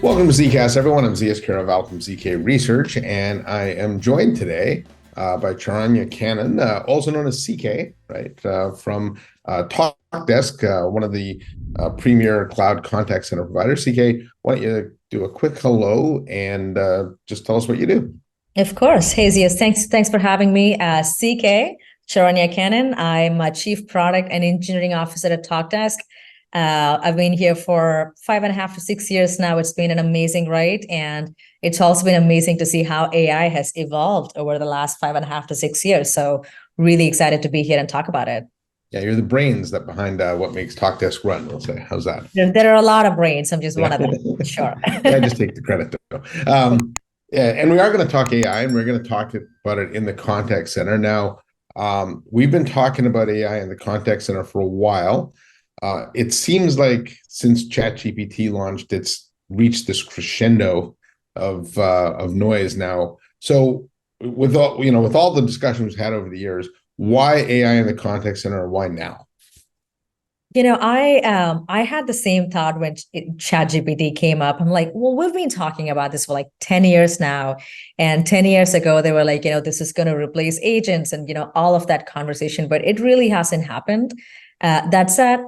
Welcome to ZKast, everyone. I'm ZS Caraval from ZK Research, and I am joined today by Charanya Kannan, also known as CK, right, from Talkdesk, one of the premier cloud contact center providers. CK, why don't you do a quick hello and just tell us what you do? Of course. Hey, Zias, thanks for having me. CK, Charanya Kannan. I'm a Chief Product and Engineering Officer at Talkdesk. I've been here for 5.5 to 6 years now. It's been an amazing ride, and it's also been amazing to see how AI has evolved over the last 5.5 to 6 years. So really excited to be here and talk about it. Yeah, you're the brains that behind what makes Talkdesk run, we'll say. How's that? There are a lot of brains. I'm just one of them. Sure. Yeah, just take the credit, though. Yeah, and we are going to talk AI, and we're going to talk about it in the contact center. Now, we've been talking about AI in the contact center for a while. It seems like since ChatGPT launched, it's reached this crescendo of noise now. So, with all the discussions we've had over the years, why AI in the contact center, and why now? I had the same thought when ChatGPT came up. I'm like, well, we've been talking about this for like 10 years now. And 10 years ago, they were like, this is going to replace agents and, all of that conversation, but it really hasn't happened. That said,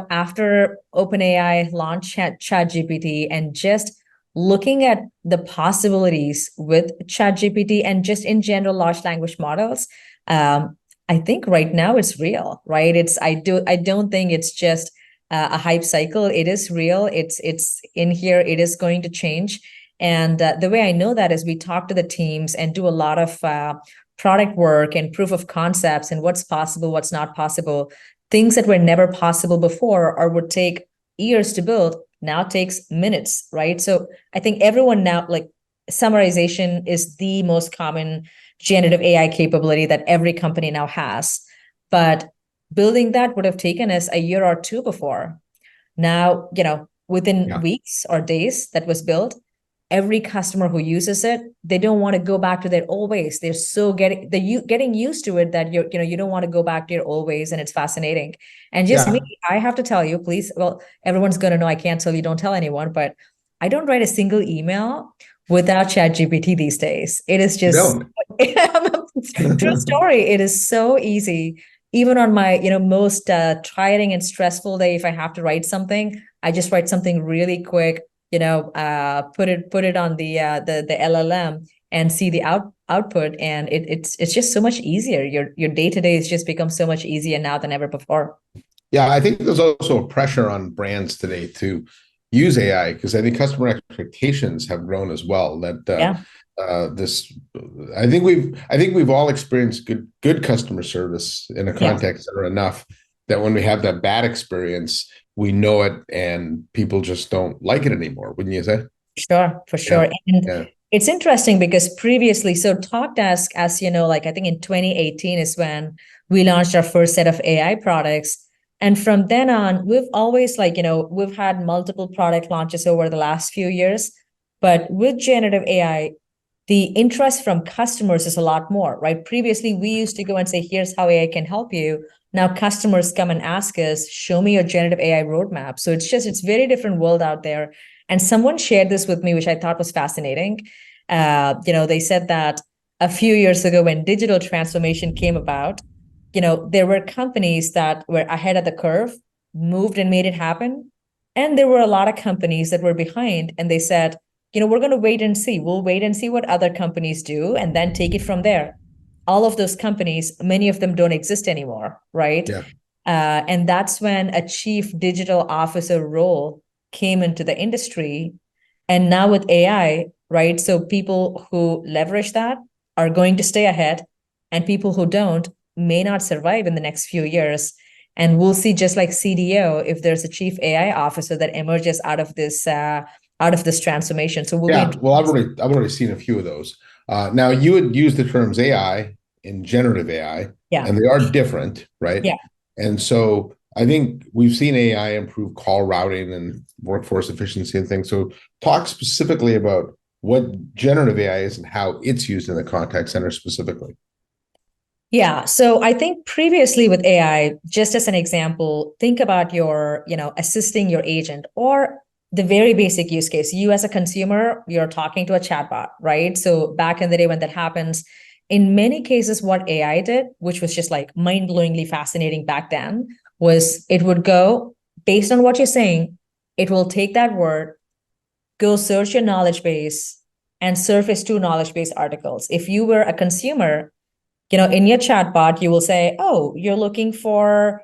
after OpenAI launched ChatGPT and just looking at the possibilities with ChatGPT and just in general large language models, I think right now it's real, right? I don't think it's just a hype cycle. It is real. It's in here. It is going to change. And the way I know that is we talk to the teams and do a lot of product work and proof of concepts and what's possible, what's not possible. Things that were never possible before or would take years to build now takes minutes, right? So I think everyone now, like, summarization is the most common generative AI capability that every company now has. But building that would have taken us a year or two before. Now, within weeks or days that was built, every customer who uses it, they don't want to go back to their old ways. They're getting used to it that you don't want to go back to your old ways, and it's fascinating. And just me, I have to tell you, please, well, everyone's going to know I can't tell you, don't tell anyone, but I don't write a single email without ChatGPT these days. It is just true story. It is so easy. Even on my most tiring and stressful day, if I have to write something, I just write something really quick. Put it on the LLM and see the output, and it's just so much easier. Your day-to-day has just become so much easier now than ever before. Yeah, I think there's also a pressure on brands today to use AI because I think customer expectations have grown as well. I think we've all experienced good customer service in a contact center enough that when we have that bad experience, we know it and people just don't like it anymore, wouldn't you say? Sure, for sure. And it's interesting because previously, so Talkdesk, as you know, like I think in 2018 is when we launched our first set of AI products. And from then on, we've always we've had multiple product launches over the last few years. But with generative AI, the interest from customers is a lot more, right? Previously, we used to go and say, here's how AI can help you. Now customers come and ask us, show me your generative AI roadmap. So it's very different world out there. And someone shared this with me, which I thought was fascinating. They said that a few years ago when digital transformation came about, there were companies that were ahead of the curve, moved and made it happen. And there were a lot of companies that were behind, and they said, we're going to wait and see. We'll wait and see what other companies do and then take it from there. All of those companies, many of them don't exist anymore, right? Yeah. And that's when a chief digital officer role came into the industry. And now with AI, right? So people who leverage that are going to stay ahead, and people who don't may not survive in the next few years. And we'll see, just like CDO, if there's a chief AI officer that emerges out of this transformation. So I've already seen a few of those. Now you would use the terms AI and generative AI, and they are different, right? Yeah. And so I think we've seen AI improve call routing and workforce efficiency and things. So talk specifically about what generative AI is and how it's used in the contact center specifically. Yeah. So I think previously with AI, just as an example, think about your, assisting your agent, or the very basic use case. You as a consumer, you're talking to a chatbot, right? So back in the day when that happens, in many cases, what AI did, which was just like mind-blowingly fascinating back then, was it would go based on what you're saying, it will take that word, go search your knowledge base, and surface two knowledge base articles. If you were a consumer, in your chatbot, you will say, oh, you're looking for,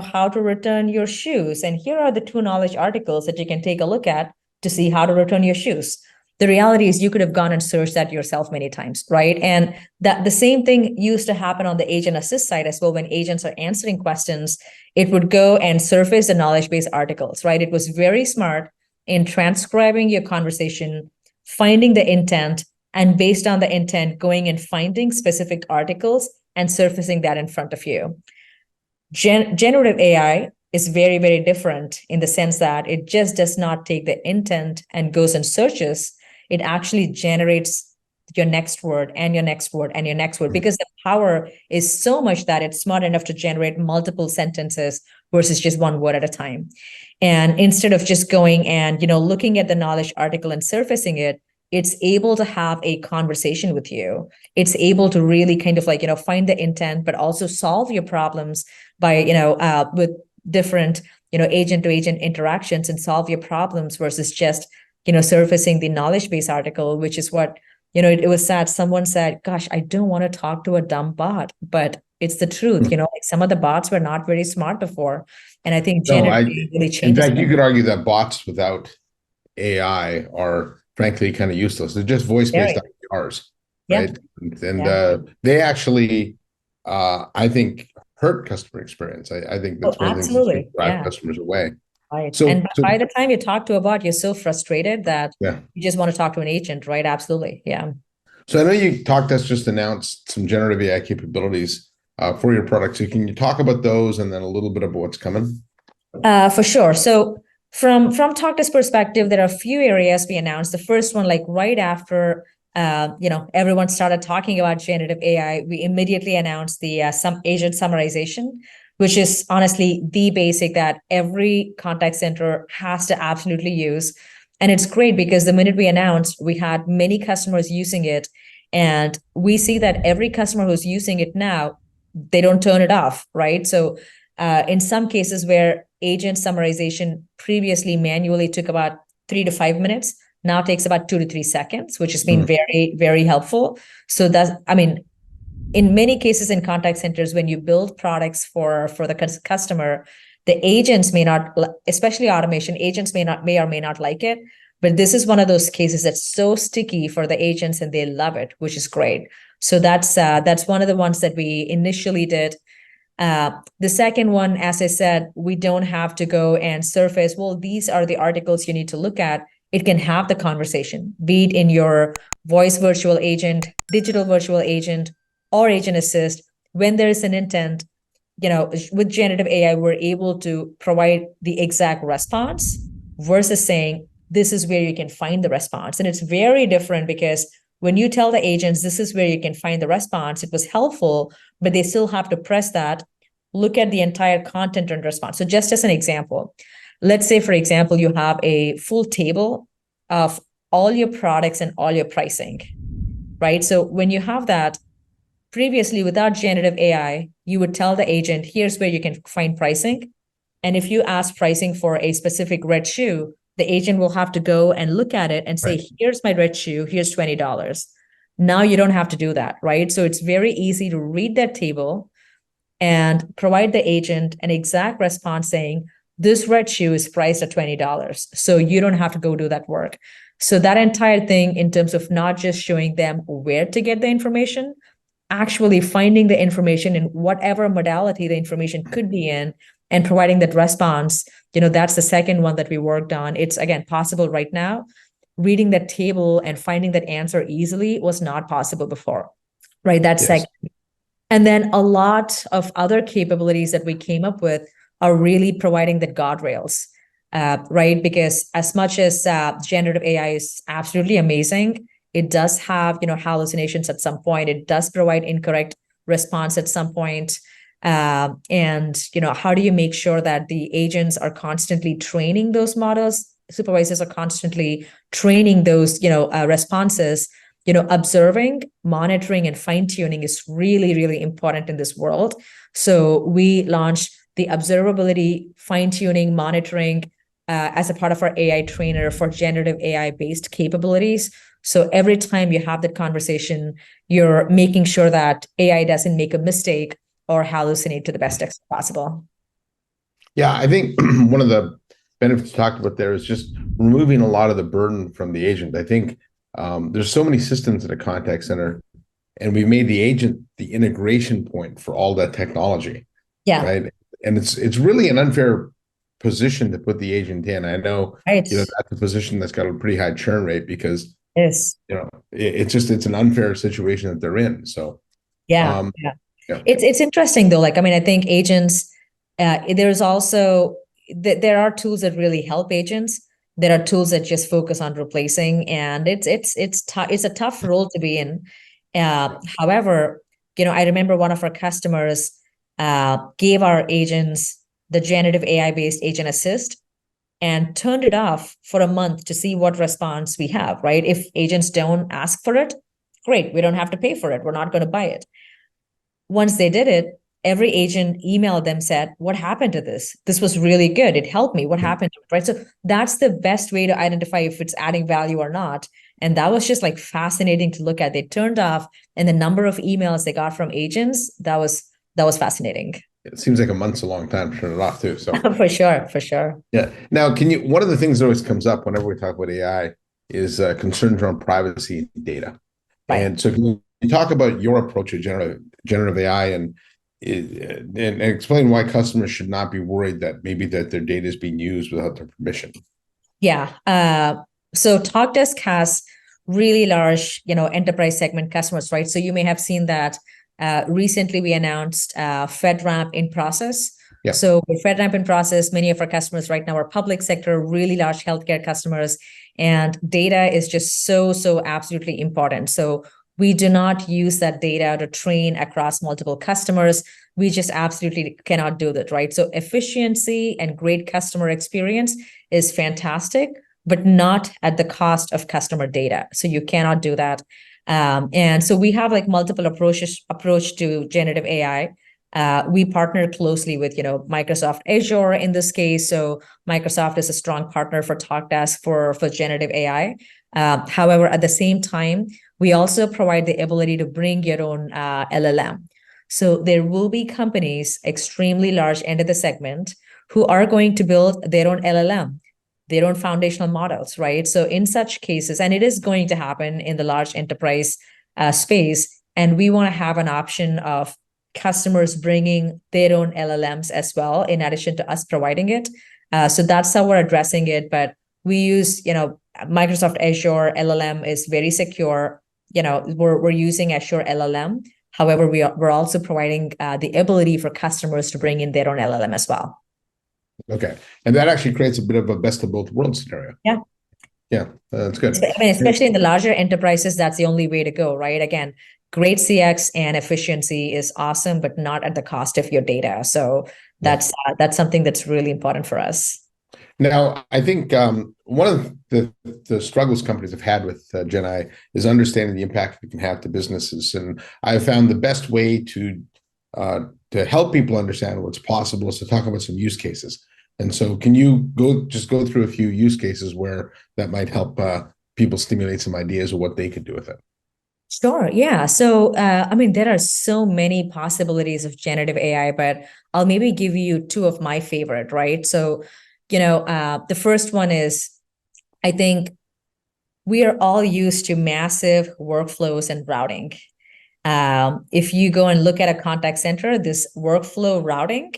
how to return your shoes. And here are the two knowledge articles that you can take a look at to see how to return your shoes. The reality is you could have gone and searched that yourself many times, right? And that the same thing used to happen on the agent assist side as well. When agents are answering questions, it would go and surface the knowledge base articles, right? It was very smart in transcribing your conversation, finding the intent, and based on the intent, going and finding specific articles and surfacing that in front of you. Generative AI is very, very different in the sense that it just does not take the intent and goes and searches. It actually generates your next word and your next word and your next word, because the power is so much that it's smart enough to generate multiple sentences versus just one word at a time. And instead of just going and, looking at the knowledge article and surfacing it, it's able to have a conversation with you. It's able to really kind of like, find the intent, but also solve your problems by, with different, agent to agent interactions, and solve your problems versus just, surfacing the knowledge base article, which is what, it was sad. Someone said, gosh, I don't want to talk to a dumb bot, but it's the truth. Like some of the bots were not very smart before. And I think generative really changed. In fact, you could argue that bots without AI are frankly kind of useless. They're just voice-based IVRs, right? And they actually, I think, hurt customer experience. I think that's one of the things that drive customers away. Right. So by the time you talk to a bot, you're so frustrated that you just want to talk to an agent, right? Absolutely. Yeah. So I know Talkdesk just announced some generative AI capabilities for your product. So can you talk about those and then a little bit about what's coming? For sure. So from Talkdesk perspective, there are a few areas we announced. The first one, like right after everyone started talking about generative AI, we immediately announced the some agent summarization, which is honestly the basic that every contact center has to absolutely use. And it's great because the minute we announced, we had many customers using it. And we see that every customer who's using it now, they don't turn it off, right? So in some cases where agent summarization previously manually took about 3 to 5 minutes, now takes about 2 to 3 seconds, which has been very, very helpful. So in many cases in contact centers, when you build products for the customer, the agents may not, especially automation agents may or may not like it. But this is one of those cases that's so sticky for the agents and they love it, which is great. So that's one of the ones that we initially did. The second one, as I said, we don't have to go and surface, well, these are the articles you need to look at. It can have the conversation, be it in your voice virtual agent, digital virtual agent, or agent assist. When there is an intent, with generative AI, we're able to provide the exact response versus saying, this is where you can find the response. And it's very different because when you tell the agents, this is where you can find the response, it was helpful, but they still have to press that, look at the entire content and response. So just as an example, let's say, for example, you have a full table of all your products and all your pricing, right? So when you have that, previously without generative AI, you would tell the agent, here's where you can find pricing. And if you ask pricing for a specific red shoe, the agent will have to go and look at it and say, here's my red shoe, here's $20. Now you don't have to do that, right? So it's very easy to read that table and provide the agent an exact response saying, this red shoe is priced at $20. So you don't have to go do that work. So that entire thing, in terms of not just showing them where to get the information, actually finding the information in whatever modality the information could be in and providing that response, that's the second one that we worked on. It's, again, possible right now. Reading that table and finding that answer easily was not possible before, right? That's second. And then a lot of other capabilities that we came up with are really providing the guardrails, right? Because as much as generative AI is absolutely amazing, it does have, hallucinations at some point. It does provide incorrect response at some point. And, how do you make sure that the agents are constantly training those models supervisors are constantly training those, responses. Observing, monitoring, and fine-tuning is really, really important in this world. So we launched the observability, fine-tuning, monitoring as a part of our AI trainer for generative AI-based capabilities. So every time you have that conversation, you're making sure that AI doesn't make a mistake or hallucinate to the best extent possible. Yeah, I think one of the benefits talked about there is just removing a lot of the burden from the agent. I think there's so many systems in a contact center, and we've made the agent the integration point for all that technology. Yeah. Right. And it's really an unfair position to put the agent in. I know, Right. That's a position that's got a pretty high churn rate because, Yes. it's an unfair situation that they're in. So, yeah. It's interesting though. Like, I mean, I think agents, there's also, there are tools that really help agents. There are tools that just focus on replacing, and it's a tough role to be in. However, I remember one of our customers gave our agents the generative AI-based agent assist and turned it off for a month to see what response we have, right? If agents don't ask for it, great, we don't have to pay for it. We're not going to buy it. Once they did it, every agent emailed them, said, what happened to this? This was really good. It helped me. What happened to it, right? So that's the best way to identify if it's adding value or not. And that was just like fascinating to look at. They turned off, and the number of emails they got from agents, that was fascinating. It seems like a month's a long time to turn it off too. So for sure. Yeah. Now, one of the things that always comes up whenever we talk about AI is concerns around privacy data. Right. And so can you talk about your approach to generative AI and explain why customers should not be worried that maybe that their data is being used without their permission? Yeah. So Talkdesk has really large, enterprise segment customers, right? So you may have seen that recently we announced FedRAMP in process. Yeah. So with FedRAMP in process, many of our customers right now are public sector, really large healthcare customers, and data is just so absolutely important. So we do not use that data to train across multiple customers. We just absolutely cannot do that, right? So efficiency and great customer experience is fantastic, but not at the cost of customer data. So you cannot do that. And so we have like multiple approach to generative AI. We partner closely with, Microsoft Azure in this case. So Microsoft is a strong partner for Talkdesk for generative AI. However, at the same time, we also provide the ability to bring your own LLM. So there will be companies extremely large end of the segment who are going to build their own LLM, their own foundational models, right? So in such cases, and it is going to happen in the large enterprise space, and we want to have an option of customers bringing their own LLMs as well, in addition to us providing it. So that's how we're addressing it. But we use, Microsoft Azure LLM is very secure. We're using Azure LLM. However, we're also providing the ability for customers to bring in their own LLM as well. Okay. And that actually creates a bit of a best of both worlds scenario. Yeah. Yeah, that's good. I mean, especially in the larger enterprises, that's the only way to go, right? Again, great CX and efficiency is awesome, but not at the cost of your data. So that's something that's really important for us. Now, I think one of the struggles companies have had with Gen AI is understanding the impact it can have to businesses. And I have found the best way to help people understand what's possible is to talk about some use cases. And so can you go through a few use cases where that might help people stimulate some ideas of what they could do with it? Sure. Yeah. So, I mean, there are so many possibilities of generative AI, but I'll maybe give you two of my favorite, right? So, the first one is, I think we are all used to massive workflows and routing. If you go and look at a contact center, this workflow routing,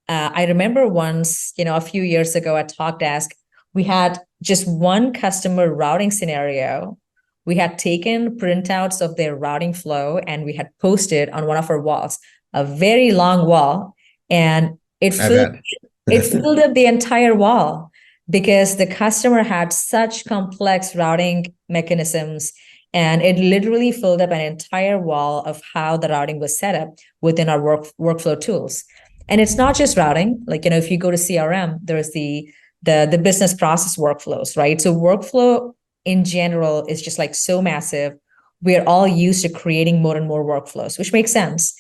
I remember once, a few years ago at Talkdesk, we had just one customer routing scenario. We had taken printouts of their routing flow and we had posted on one of our walls, a very long wall, and it filled up the entire wall because the customer had such complex routing mechanisms, and it literally filled up an entire wall of how the routing was set up within our workflow tools. And it's not just routing. Like, if you go to CRM, there's the the business process workflows, right? So workflow in general is just like so massive. We're all used to creating more and more workflows, which makes sense.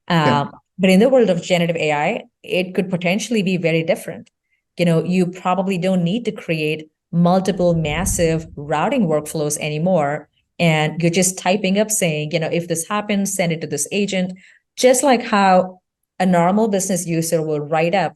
Yeah. But in the world of generative AI, it could potentially be very different. You probably don't need to create multiple massive routing workflows anymore. And you're just typing up saying, if this happens, send it to this agent, just like how a normal business user will write up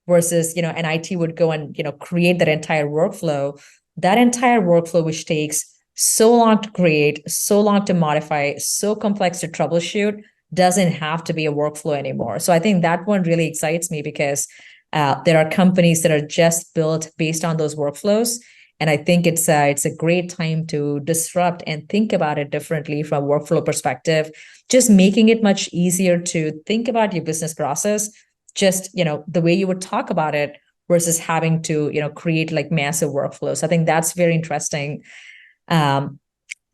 versus, an IT would go and, create that entire workflow. That entire workflow, which takes so long to create, so long to modify, so complex to troubleshoot, doesn't have to be a workflow anymore. So I think that one really excites me because there are companies that are just built based on those workflows. And I think it's a great time to disrupt and think about it differently from a workflow perspective, just making it much easier to think about your business process, just, the way you would talk about it versus having to, create like massive workflows. I think that's very interesting.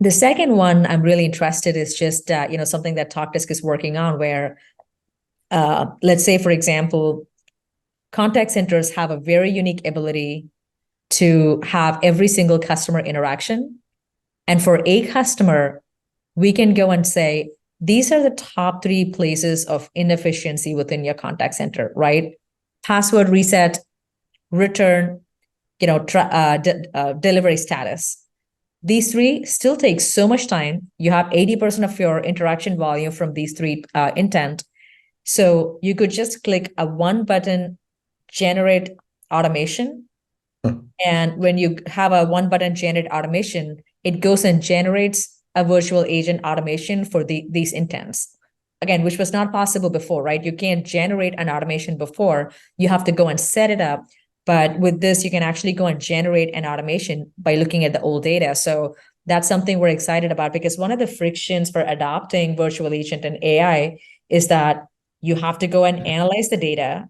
The second one I'm really interested is just, something that Talkdesk is working on where, let's say, for example, contact centers have a very unique ability to have every single customer interaction. And for a customer, we can go and say, these are the top 3 places of inefficiency within your contact center, right? Password reset, return, delivery status. These 3 still take so much time. You have 80% of your interaction volume from these 3 intent. So you could just click a one button, generate automation. And when you have a one button generate automation, it goes and generates a virtual agent automation for these intents. Again, which was not possible before, right? You can't generate an automation before. You have to go and set it up. But with this, you can actually go and generate an automation by looking at the old data. So that's something we're excited about because one of the frictions for adopting virtual agent and AI is that you have to go and analyze the data,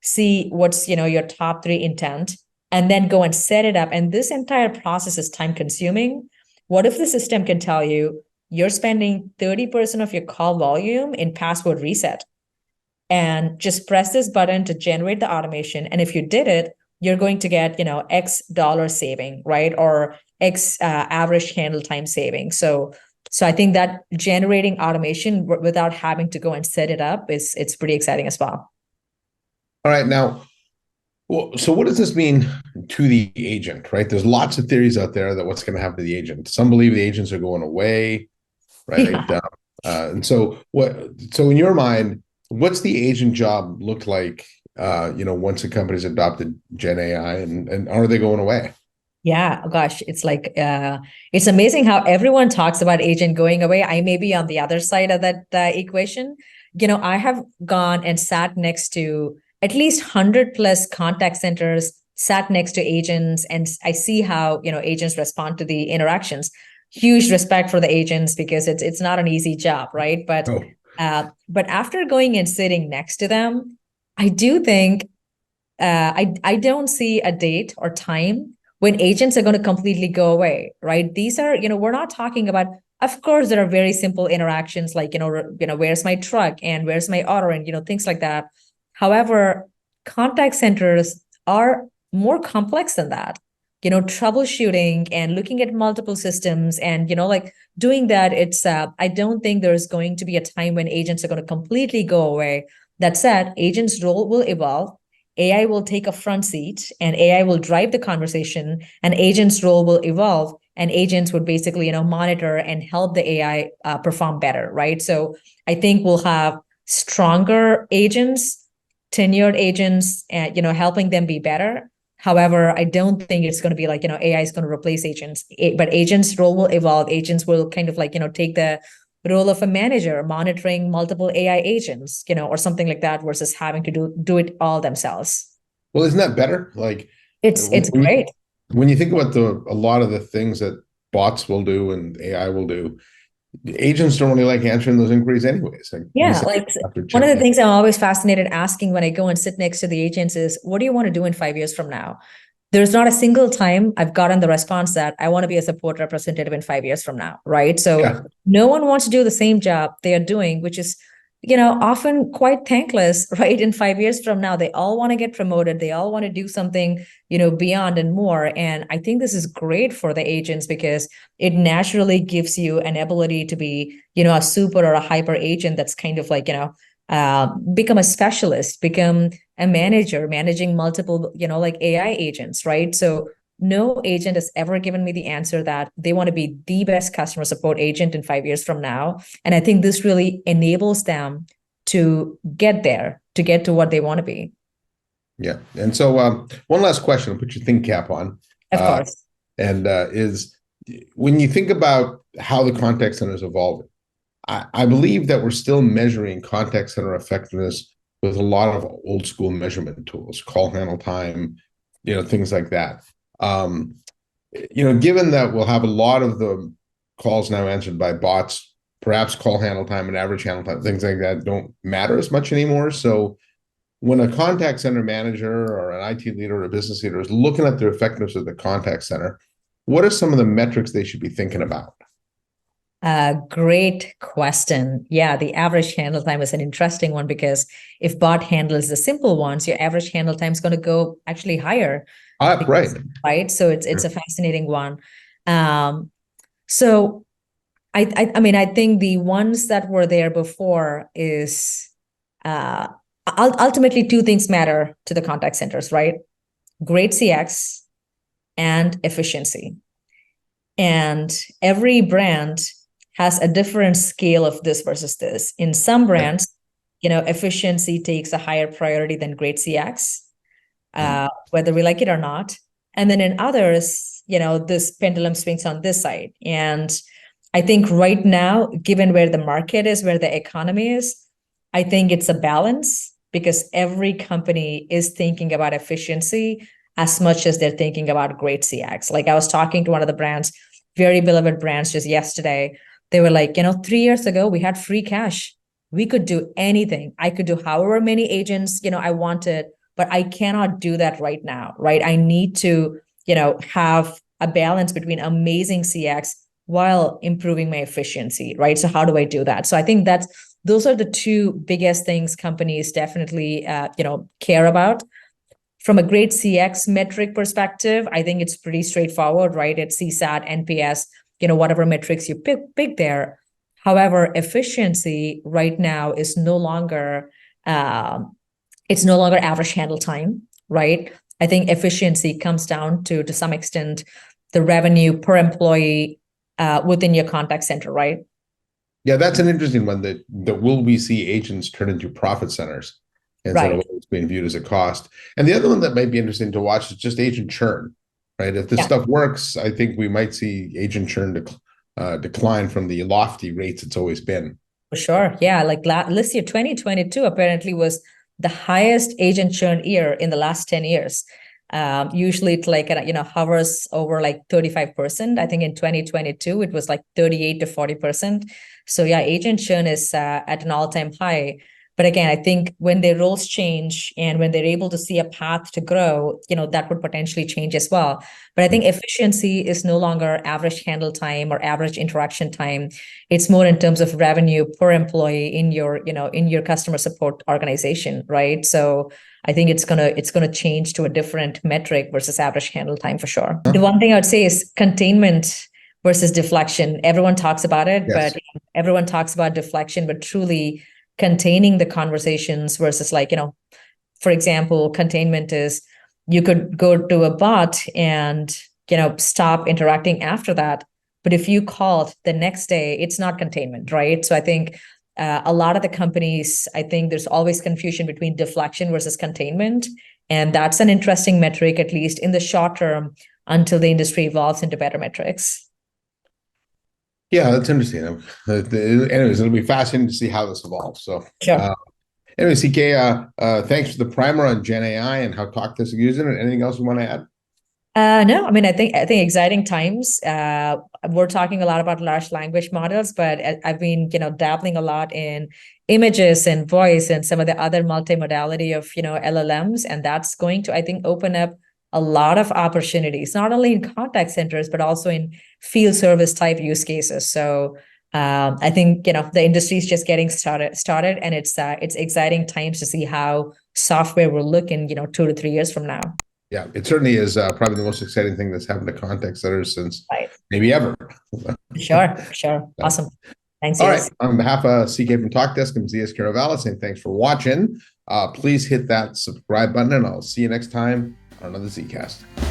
see what's, your top 3 intent, and then go and set it up. And this entire process is time consuming. What if the system can tell you you're spending 30% of your call volume in password reset and just press this button to generate the automation. And if you did it, you're going to get, X dollar saving, right? Or X average handle time saving. So I think that generating automation without having to go and set it up it's pretty exciting as well. All right. Now, well, so what does this mean to the agent, right? There's lots of theories out there that what's going to happen to the agent. Some believe the agents are going away, right? Yeah. And so in your mind, what's the agent job look like, once a company's adopted Gen AI and are they going away? Yeah, gosh, it's like it's amazing how everyone talks about agent going away. I may be on the other side of that equation. I have gone and sat next to at least 100 plus contact centers, sat next to agents, and I see how agents respond to the interactions. Huge respect for the agents because it's not an easy job, right? But after going and sitting next to them, I do think I don't see a date or time when agents are going to completely go away, right? These are, we're not talking about, of course, there are very simple interactions like, where's my truck and where's my order and, things like that. However, contact centers are more complex than that. Troubleshooting and looking at multiple systems and, like doing that, it's, I don't think there's going to be a time when agents are going to completely go away. That said, agents' role will evolve. AI will take a front seat and AI will drive the conversation and agents' role will evolve and agents would basically, monitor and help the AI perform better, right? So I think we'll have stronger agents, tenured agents, and, helping them be better. However, I don't think it's going to be like, AI is going to replace agents, but agents' role will evolve. Agents will kind of like, take the role of a manager monitoring multiple AI agents, or something like that versus having to do it all themselves. Well, isn't that better? Like It's great. When you think about a lot of the things that bots will do and AI will do, agents don't really like answering those inquiries anyways. Yeah, like one of the things I'm always fascinated asking when I go and sit next to the agents is, what do you want to do in 5 years from now? There's not a single time I've gotten the response that I want to be a support representative in 5 years from now, right? So no one wants to do the same job they are doing, which is often quite thankless, right? In 5 years from now, they all want to get promoted. They all want to do something, beyond and more. And I think this is great for the agents because it naturally gives you an ability to be, a super or a hyper agent that's kind of like, become a specialist, become a manager, managing multiple, like AI agents, right? So no agent has ever given me the answer that they want to be the best customer support agent in 5 years from now. And I think this really enables them to get there, to get to what they want to be. Yeah. And so one last question, I'll put your think cap on. Of course. And is when you think about how the contact center is evolving, I believe that we're still measuring contact center effectiveness with a lot of old school measurement tools, call handle time, things like that. Given that we'll have a lot of the calls now answered by bots, perhaps call handle time and average handle time, things like that don't matter as much anymore. So when a contact center manager or an IT leader or a business leader is looking at the effectiveness of the contact center, what are some of the metrics they should be thinking about? Great question. Yeah, the average handle time is an interesting one because if bot handles the simple ones, your average handle time is going to go actually higher. Right. Right. So it's a fascinating one. So I mean, I think the ones that were there before is ultimately two things matter to the contact centers, right? Great CX and efficiency. And every brand has a different scale of this versus this. In some brands, efficiency takes a higher priority than great CX, whether we like it or not. And then in others, this pendulum swings on this side. And I think right now, given where the market is, where the economy is, I think it's a balance because every company is thinking about efficiency as much as they're thinking about great CX. Like I was talking to one of the brands, very beloved brands just yesterday. They were like, 3 years ago, we had free cash. We could do anything. I could do however many agents, I wanted, but I cannot do that right now, right? I need to, have a balance between amazing CX while improving my efficiency, right? So how do I do that? So I think those are the two biggest things companies definitely, care about. From a great CX metric perspective, I think it's pretty straightforward, right? It's CSAT, NPS, whatever metrics you pick there. However, efficiency right now is no longer, it's no longer average handle time, right? I think efficiency comes down to some extent, the revenue per employee within your contact center, right? Yeah, that's an interesting one that will we see agents turn into profit centers instead of always being viewed as a cost. And the other one that might be interesting to watch is just agent churn, right? If this stuff works, I think we might see agent churn decline from the lofty rates it's always been. For sure. Yeah. Like this year, 2022 apparently was the highest agent churn year in the last 10 years. Usually it like, hovers over like 35%. I think in 2022, it was like 38 to 40%. So yeah, agent churn is at an all-time high. But again, I think when their roles change and when they're able to see a path to grow, that would potentially change as well. But I think efficiency is no longer average handle time or average interaction time. It's more in terms of revenue per employee in your customer support organization, right? So I think it's gonna change to a different metric versus average handle time for sure. The one thing I would say is containment versus deflection. Everyone talks about it, but everyone talks about deflection, but truly containing the conversations versus for example, containment is you could go to a bot and, stop interacting after that. But if you called the next day, it's not containment, right? So I think a lot of the companies, I think there's always confusion between deflection versus containment. And that's an interesting metric, at least in the short term, until the industry evolves into better metrics. Yeah, that's interesting. Anyways, it'll be fascinating to see how this evolves. So, sure. Anyway, CK, thanks for the primer on Gen AI and how Talkdesk is using it. Anything else you want to add? No, I mean, I think exciting times. We're talking a lot about large language models, but I've been, dabbling a lot in images and voice and some of the other multimodality of, LLMs, and that's going to, I think, open up a lot of opportunities, not only in contact centers, but also in field service type use cases. So I think, the industry is just getting started, and it's exciting times to see how software will look in 2 to 3 years from now. Yeah, it certainly is probably the most exciting thing that's happened to contact centers since Right. maybe ever. Sure. Awesome. Thanks. All right. On behalf of CK from Talkdesk, I'm ZS Caravala saying thanks for watching. Please hit that subscribe button, and I'll see you next time on another ZKast.